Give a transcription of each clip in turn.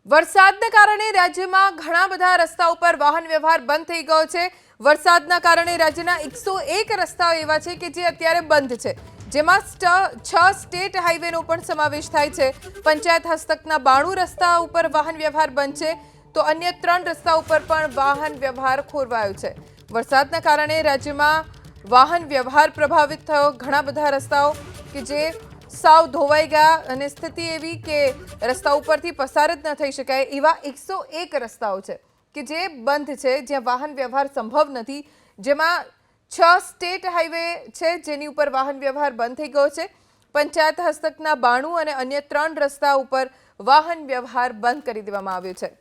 વરસાદના કારણે રાજ્યમાં ઘણા બધા રસ્તાઓ પર વાહન વ્યવહાર બંધ થઈ ગયો છે। વરસાદના કારણે રાજ્યના 101 રસ્તાઓ એવા છે કે જે અત્યારે બંધ છે, જેમાં 6 સ્ટેટ હાઈવેનો પણ સમાવેશ થાય છે। પંચાયત હસ્તકના 92 રસ્તા ઉપર વાહન વ્યવહાર બંધ છે, તો અન્ય 3 રસ્તા ઉપર પણ વાહન વ્યવહાર ખોરવાયો છે। વરસાદના કારણે રાજ્યમાં વાહન વ્યવહાર પ્રભાવિત થયો। ઘણા બધા રસ્તાઓ કે જે સાવ ધોવાઈ ગયા અને સ્થિતિ એવી કે રસ્તા ઉપરથી પસાર જ ન થઈ શકાય એવા 101 રસ્તાઓ છે કે જે બંધ છે, જ્યાં વાહન વ્યવહાર સંભવ નથી, જેમાં 6 સ્ટેટ હાઈવે છે જેની ઉપર વાહન વ્યવહાર બંધ થઈ ગયો છે। પંચાયત હસ્તકના 92 અને અન્ય 3 રસ્તા ઉપર વાહન વ્યવહાર બંધ કરી દેવામાં આવ્યો છે।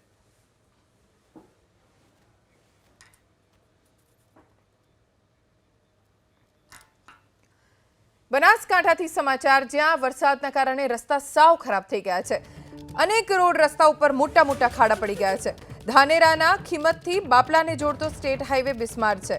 બનાસકાંઠાથી સમાચાર, જ્યાં વરસાદના કારણે રસ્તા સાવ ખરાબ થઈ ગયા છે। અનેક રોડ રસ્તા ઉપર મોટા મોટા ખાડા પડી ગયા છે। ધાનેરાના ખીમતથી બાપલાને જોડતો સ્ટેટ હાઈવે બિસ્માર છે।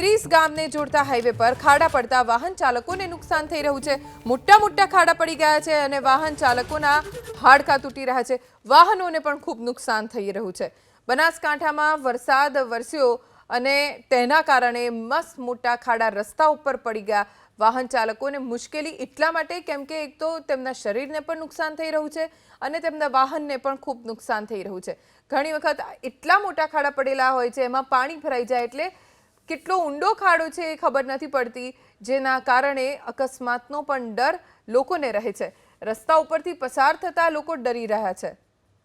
30 ગામને જોડતા હાઈવે પર ખાડા પડતા વાહન ચાલકોને નુકસાન થઈ રહ્યું છે। મોટા મોટા ખાડા પડી ગયા છે અને વાહન ચાલકોના હાડકાં તૂટી રહ્યા છે। વાહનોને પણ ખૂબ નુકસાન થઈ રહ્યું છે। બનાસકાંઠામાં વરસાદ વરસ્યો અને તેના કારણે મસ્ત મોટા ખાડા રસ્તા ઉપર પડી ગયા। વાહન ચાલકોને મુશ્કેલી એટલા માટે કેમ કે એક તો તેમના શરીરને પણ નુકસાન થઈ રહ્યું છે અને તેમના વાહનને પણ ખૂબ નુકસાન થઈ રહ્યું છે। ઘણી વખત એટલા મોટા ખાડા પડેલા હોય છે, એમાં પાણી ભરાઈ જાય એટલે કેટલો ઊંડો ખાડો છે એ ખબર નથી પડતી, જેના કારણે અકસ્માતનો પણ ડર લોકોને રહે છે। રસ્તા ઉપરથી પસાર થતા લોકો ડરી રહ્યા છે।